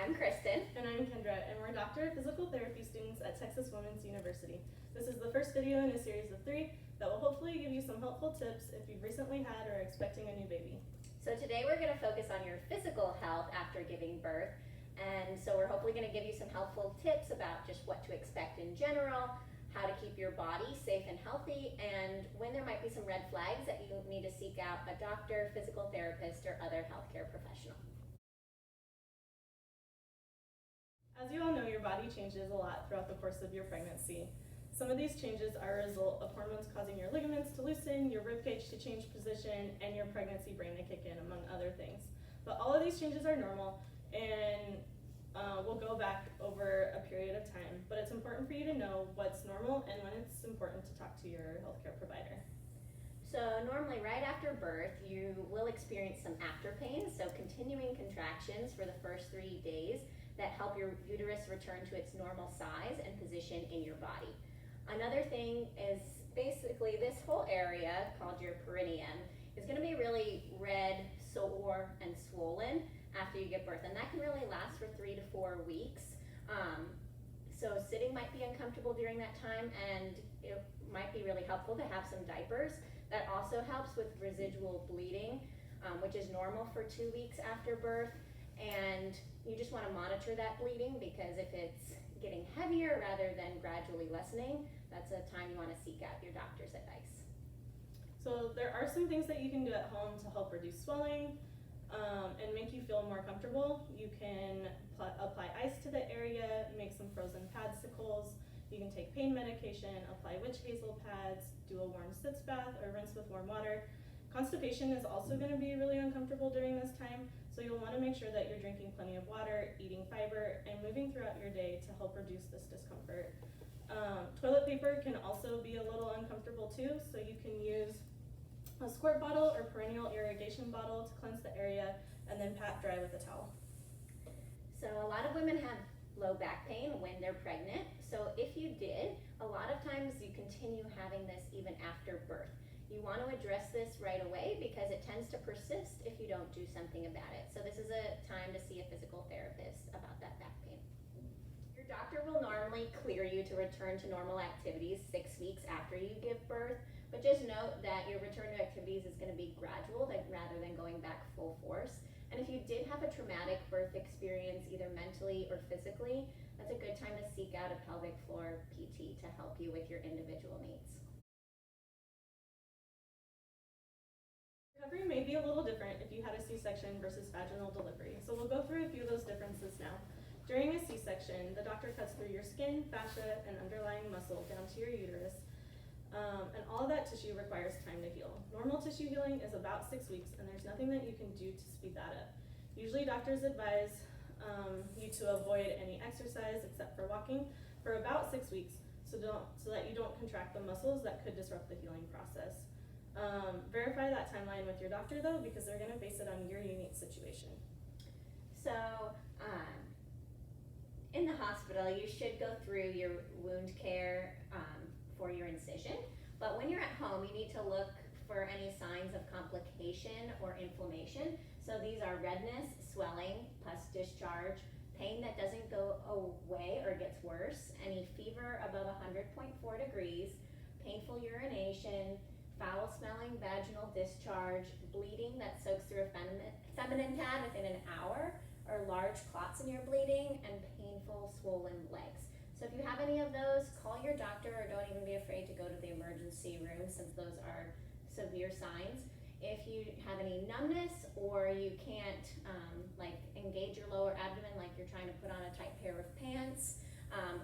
I'm Kristen. And I'm Kendra, and we're Doctor of Physical Therapy students at Texas Women's University. This is the first video in a series of 3 that will hopefully give you some helpful tips if you've recently had or are expecting a new baby. So today we're going to focus on your physical health after giving birth, and so we're hopefully going to give you some helpful tips about just what to expect in general, how to keep your body safe and healthy, and when there might be some red flags that you need to seek out a doctor, physical therapist, or other healthcare professional. As you all know, your body changes a lot throughout the course of your pregnancy. Some of these changes are a result of hormones causing your ligaments to loosen, your ribcage to change position, and your pregnancy brain to kick in, among other things. But all of these changes are normal and will go back over a period of time. But it's important for you to know what's normal and when it's important to talk to your healthcare provider. So normally right after birth, you will experience some after pain, so continuing contractions for the first 3 days that help your uterus return to its normal size and position in your body. Another thing is basically this whole area called your perineum is going to be really red, sore, and swollen after you give birth, and that can really last for 3 to 4 weeks. So sitting might be uncomfortable during that time, and it might be really helpful to have some diapers. That also helps with residual bleeding, which is normal for 2 weeks after birth, and you just want to monitor that bleeding because if it's getting heavier rather than gradually lessening, that's a time you want to seek out your doctor's advice. So there are some things that you can do at home to help reduce swelling and make you feel more comfortable. You can apply ice to the area, make some frozen padsicles. You can take pain medication, apply witch hazel pads, do a warm sitz bath, or rinse with warm water. Constipation is also going to be really uncomfortable during this time, so you'll want to make sure that you're drinking plenty of water, eating fiber, and moving throughout your day to help reduce this discomfort. Toilet paper can also be a little uncomfortable too, so you can use a squirt bottle or perennial irrigation bottle to cleanse the area and then pat dry with a towel. So a lot of women have low back pain when they're pregnant. So if you did, a lot of times you continue having this even after birth. You want to address this right away because it tends to persist if you don't do something about it. So this is a time to see a physical therapist about that back pain. Your doctor will normally clear you to return to normal activities 6 weeks after you give birth, but just note that your return to activities is going to be gradual rather than going back full force. And if you did have a traumatic birth experience, either mentally or physically, that's a good time to seek out a pelvic floor PT to help you with your individual needs. Recovery may be a little different if you had a C-section versus vaginal delivery, so we'll go through a few of those differences now. During a C-section, the doctor cuts through your skin, fascia, and underlying muscle down to your uterus, and all of that tissue requires time to heal. Normal tissue healing is about 6 weeks, and there's nothing that you can do to speed that up. Usually doctors advise you to avoid any exercise except for walking for about 6 weeks so that you don't contract the muscles that could disrupt the healing process. Verify that timeline with your doctor though, because they're going to base it on your unique situation. So in the hospital, you should go through your wound care for your incision, but when you're at home, you need to look for any signs of complication or inflammation. So these are redness, swelling, pus discharge, pain that doesn't go away or gets worse, any fever above 100.4 degrees, painful urination, foul smelling vaginal discharge, bleeding that soaks through a feminine pad within an hour, or large clots in your bleeding, and painful swollen legs. So if you have any of those, call your doctor, or don't even be afraid to go to the emergency room since those are severe signs. If you have any numbness or you can't engage your lower abdomen like you're trying to put on a tight pair of pants,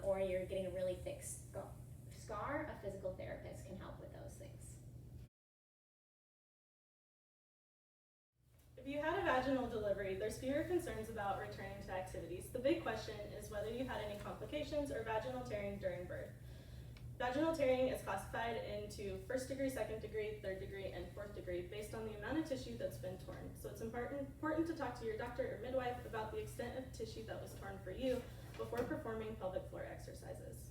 or you're getting a really thick scar, a physical therapist can help with those things. If you had a vaginal delivery, there's fewer concerns about returning to activities. The big question is whether you had any complications or vaginal tearing during birth. Vaginal tearing is classified into 1st degree, 2nd degree, 3rd degree, and 4th degree based on the amount of tissue that's been torn. So it's important to talk to your doctor or midwife about the extent of tissue that was torn for you before performing pelvic floor exercises.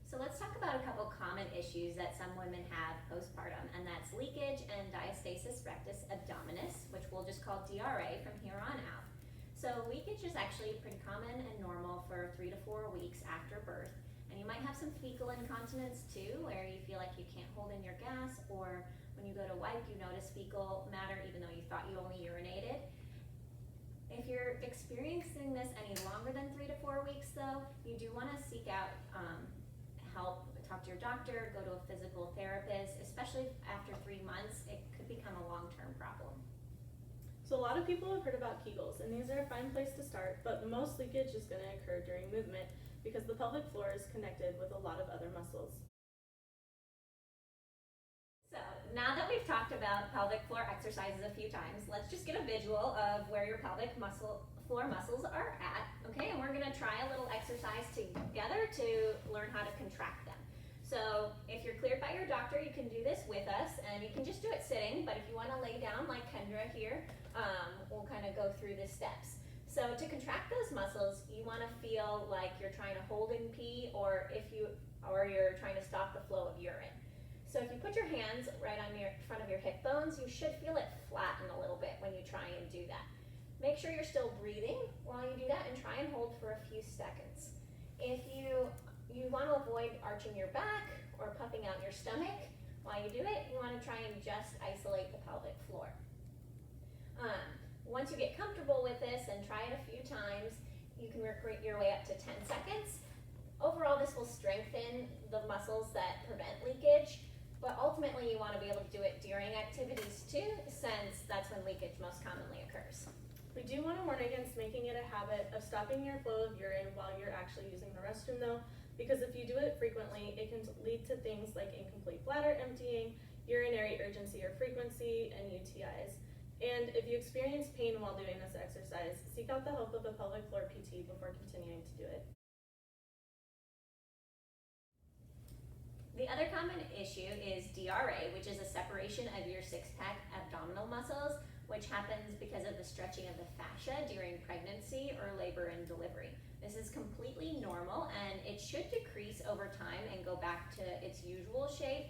So let's talk about a couple common issues that some women have postpartum, and that's leakage and diastasis rectus abdominis, which we'll just call DRA from here on out. So leakage is actually pretty common and normal for 3 to 4 weeks after birth. And you might have some fecal incontinence too, where you feel like you can't hold in your gas, or when you go to wipe, you notice fecal matter even though you thought you only urinated. If you're experiencing this any longer than 3 to 4 weeks though, you do want to seek out help, talk to your doctor, go to a physical therapist, especially after 3 months, it could become a long-term problem. So a lot of people have heard about Kegels, and these are a fine place to start, but most leakage is going to occur during movement because the pelvic floor is connected with a lot of other muscles. So now that we've talked about pelvic floor exercises a few times, let's just get a visual of where your pelvic floor muscles are at, okay? And we're going to try a little exercise together to learn how to contract them. So if you're cleared by your doctor, you can do this with us, and you can just do it sitting, but if you want to lay down like Kendra here, we'll kind of go through the steps. So to contract those muscles, you want to feel like you're trying to hold in pee, or you're trying to stop the flow of urine. So if you put your hands right on your front of your hip bones, you should feel it flatten a little bit when you try and do that. Make sure you're still breathing while you do that, and try and hold for a few seconds. If you want to avoid arching your back or puffing out your stomach while you do it, you want to try and just isolate the pelvic floor. Once you get comfortable with this and try it a few times, you can work your way up to 10 seconds. Overall, this will strengthen the muscles that prevent leakage, but ultimately you want to be able to do it during activities too, since that's when leakage most commonly occurs. We do want to warn against making it a habit of stopping your flow of urine while you're actually using the restroom though, because if you do it frequently, it can lead to things like incomplete bladder emptying, urinary urgency or frequency, and UTIs. And if you experience pain while doing this exercise, seek out the help of a pelvic floor PT before continuing to do it. The other common issue is DRA, which is a separation of your six-pack abdominal muscles, which happens because of the stretching of the fascia during pregnancy or labor and delivery. This is completely normal, and it should decrease over time and go back to its usual shape.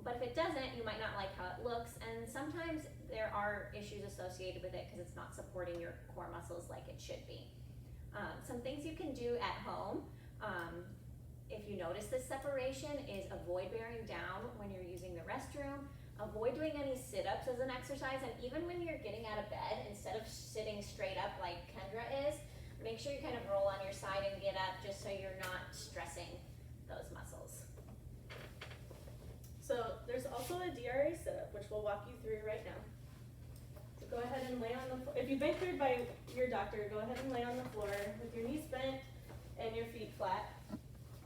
But if it doesn't, you might not like how it looks, and sometimes there are issues associated with it because it's not supporting your core muscles like it should be. Some things you can do at home, if you notice this separation, is avoid bearing down when you're using the restroom. Avoid doing any sit-ups as an exercise, and even when you're getting out of bed, instead of sitting straight up like Kendra is, make sure you kind of roll on your side and get up just so you're not stressing those muscles. So there's also a DRA sit-up, which we'll walk you through right now. So go ahead and lay on the floor. If you've been cleared by your doctor, go ahead and lay on the floor with your knees bent and your feet flat.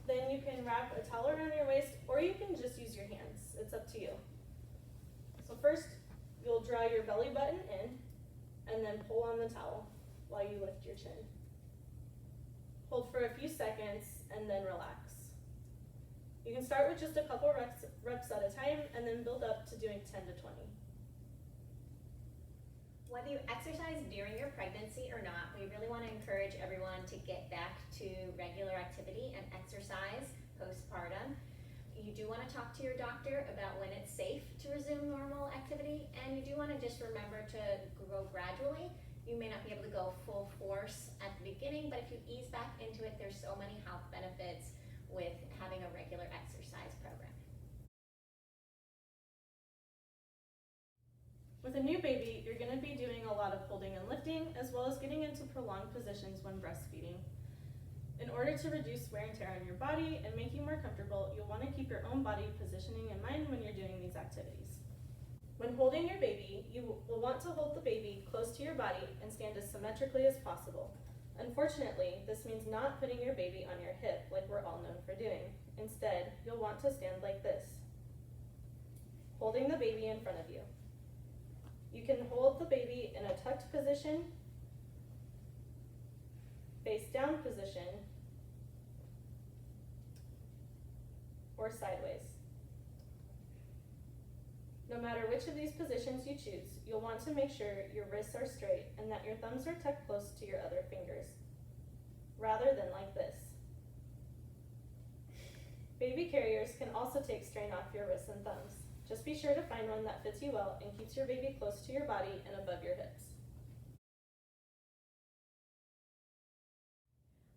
Then you can wrap a towel around your waist, or you can just use your hands. It's up to you. So first, you'll draw your belly button in, and then pull on the towel while you lift your chin. Hold for a few seconds, and then relax. You can start with just a couple reps at a time, and then build up to doing 10 to 20. Whether you exercise during your pregnancy or not, we really want to encourage everyone to get back to regular activity and exercise postpartum. You do want to talk to your doctor about when it's safe to resume normal activity, and you do want to just remember to go gradually. You may not be able to go full force at the beginning, but if you ease back into it, there's so many health benefits with having a regular exercise program. With a new baby, you're going to be doing a lot of holding and lifting, as well as getting into prolonged positions when breastfeeding. In order to reduce wear and tear on your body and make you more comfortable, you'll want to keep your own body positioning in mind when you're doing these activities. When holding your baby, you will want to hold the baby close to your body and stand as symmetrically as possible. Unfortunately, this means not putting your baby on your hip like we're all known for doing. Instead, you'll want to stand like this, holding the baby in front of you. You can hold the baby in a tucked position, face down position, or sideways. No matter which of these positions you choose, you'll want to make sure your wrists are straight and that your thumbs are tucked close to your other fingers, rather than like this. Baby carriers can also take strain off your wrists and thumbs. Just be sure to find one that fits you well and keeps your baby close to your body and above your hips.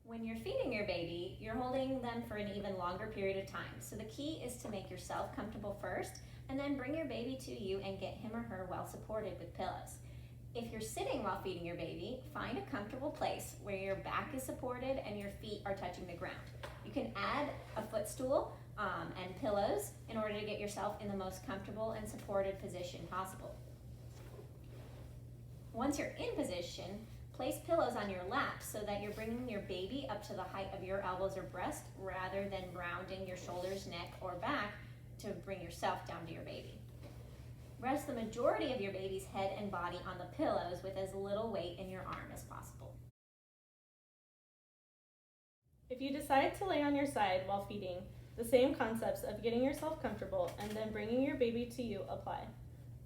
When you're feeding your baby, you're holding them for an even longer period of time. So the key is to make yourself comfortable first, and then bring your baby to you and get him or her well supported with pillows. If you're sitting while feeding your baby, find a comfortable place where your back is supported and your feet are touching the ground. You can add a footstool and pillows in order to get yourself in the most comfortable and supported position possible. Once you're in position, place pillows on your lap so that you're bringing your baby up to the height of your elbows or breast rather than rounding your shoulders, neck, or back to bring yourself down to your baby. Rest the majority of your baby's head and body on the pillows with as little weight in your arm as possible. If you decide to lay on your side while feeding, the same concepts of getting yourself comfortable and then bringing your baby to you apply.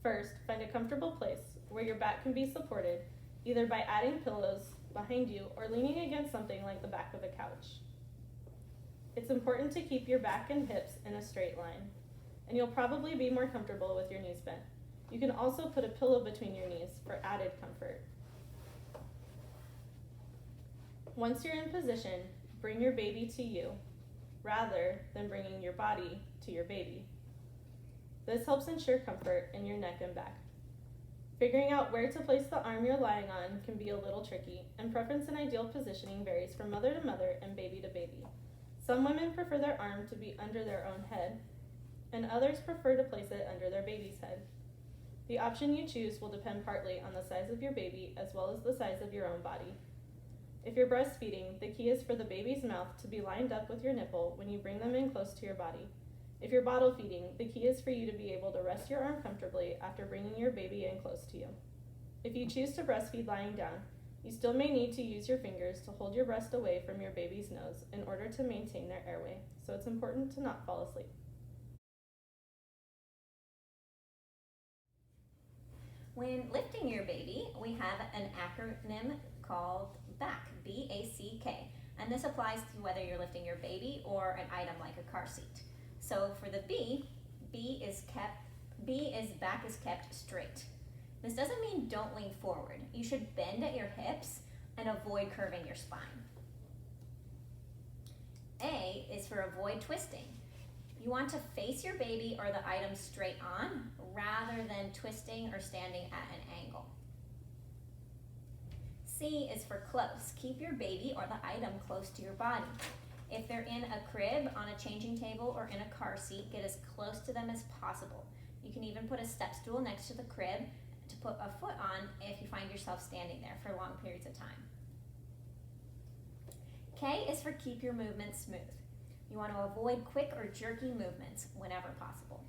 First, find a comfortable place where your back can be supported, either by adding pillows behind you or leaning against something like the back of a couch. It's important to keep your back and hips in a straight line, and you'll probably be more comfortable with your knees bent. You can also put a pillow between your knees for added comfort. Once you're in position, bring your baby to you, rather than bringing your body to your baby. This helps ensure comfort in your neck and back. Figuring out where to place the arm you're lying on can be a little tricky, and preference and ideal positioning varies from mother to mother and baby to baby. Some women prefer their arm to be under their own head, and others prefer to place it under their baby's head. The option you choose will depend partly on the size of your baby as well as the size of your own body. If you're breastfeeding, the key is for the baby's mouth to be lined up with your nipple when you bring them in close to your body. If you're bottle feeding, the key is for you to be able to rest your arm comfortably after bringing your baby in close to you. If you choose to breastfeed lying down, you still may need to use your fingers to hold your breast away from your baby's nose in order to maintain their airway, so it's important to not fall asleep. When lifting your baby, we have an acronym called BACK, B-A-C-K, and this applies to whether you're lifting your baby or an item like a car seat. So for the B is back is kept straight. This doesn't mean don't lean forward. You should bend at your hips and avoid curving your spine. A is for avoid twisting. You want to face your baby or the item straight on rather than twisting or standing at an angle. C is for close. Keep your baby or the item close to your body. If they're in a crib, on a changing table, or in a car seat, get as close to them as possible. You can even put a step stool next to the crib to put a foot on if you find yourself standing there for long periods of time. K is for keep your movements smooth. You want to avoid quick or jerky movements whenever possible.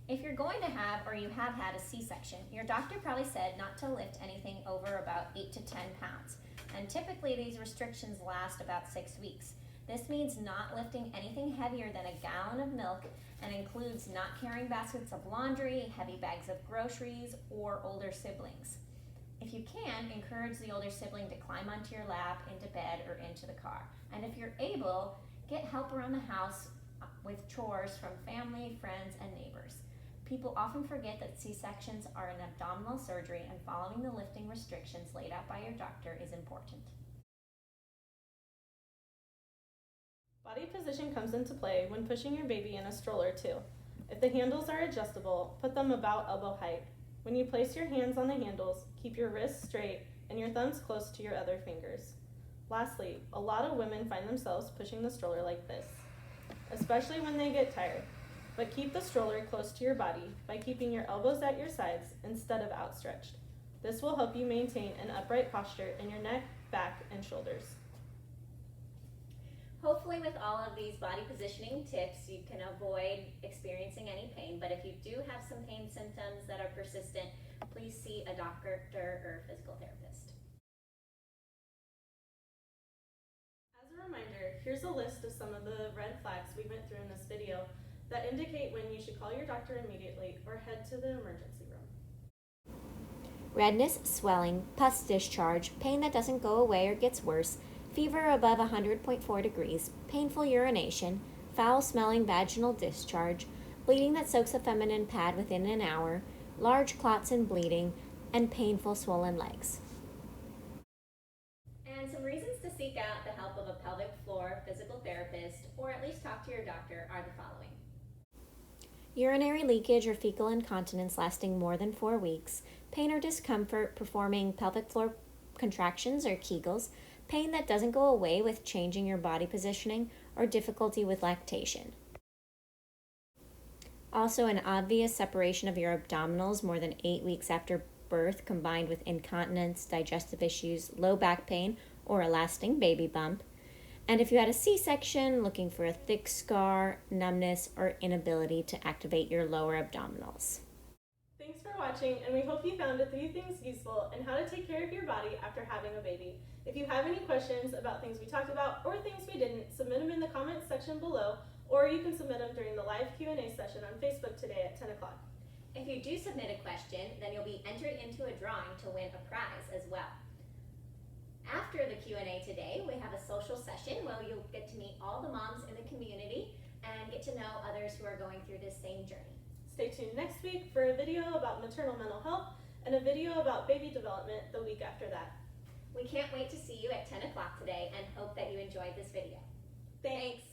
If you're going to have or you have had a C-section, your doctor probably said not to lift anything over about 8 to 10 pounds. And typically these restrictions last about 6 weeks. This means not lifting anything heavier than a gallon of milk and includes not carrying baskets of laundry, heavy bags of groceries, or older siblings. If you can, encourage the older sibling to climb onto your lap, into bed, or into the car. And if you're able, get help around the house with chores from family, friends, and neighbors. People often forget that C-sections are an abdominal surgery, and following the lifting restrictions laid out by your doctor is important. Body position comes into play when pushing your baby in a stroller too. If the handles are adjustable, put them about elbow height. When you place your hands on the handles, keep your wrists straight and your thumbs close to your other fingers. Lastly, a lot of women find themselves pushing the stroller like this, especially when they get tired. But keep the stroller close to your body by keeping your elbows at your sides instead of outstretched. This will help you maintain an upright posture in your neck, back, and shoulders. Hopefully with all of these body positioning tips, you can avoid experiencing any pain, but if you do have some pain symptoms that are persistent, please see a doctor or physical therapist. As a reminder, here's a list of some of the red flags we went through in this video that indicate when you should call your doctor immediately or head to the emergency room. Redness, swelling, pus discharge, pain that doesn't go away or gets worse, fever above 100.4 degrees, painful urination, foul-smelling vaginal discharge, bleeding that soaks a feminine pad within an hour, large clots and bleeding, and painful swollen legs. And some reasons to seek out the help of a pelvic floor physical therapist, or at least talk to your doctor, are the following. Urinary leakage or fecal incontinence lasting more than 4 weeks, pain or discomfort performing pelvic floor contractions or Kegels, pain that doesn't go away with changing your body positioning, or difficulty with lactation. Also, an obvious separation of your abdominals more than 8 weeks after birth combined with incontinence, digestive issues, low back pain, or a lasting baby bump. And if you had a C-section, looking for a thick scar, numbness, or inability to activate your lower abdominals. Thanks for watching, and we hope you found the 3 things useful and how to take care of your body after having a baby. If you have any questions about things we talked about or things we didn't, submit them in the comments section below, or you can submit them during the live Q&A session on Facebook today at 10 o'clock. If you do submit a question, then you'll be entered into a drawing to win a prize as well. After the Q&A today, we have a social session where you'll get to meet all the moms in the community and get to know others who are going through this same journey. Stay tuned next week for a video about maternal mental health and a video about baby development the week after that. We can't wait to see you at 10 o'clock today and hope that you enjoyed this video. Thanks.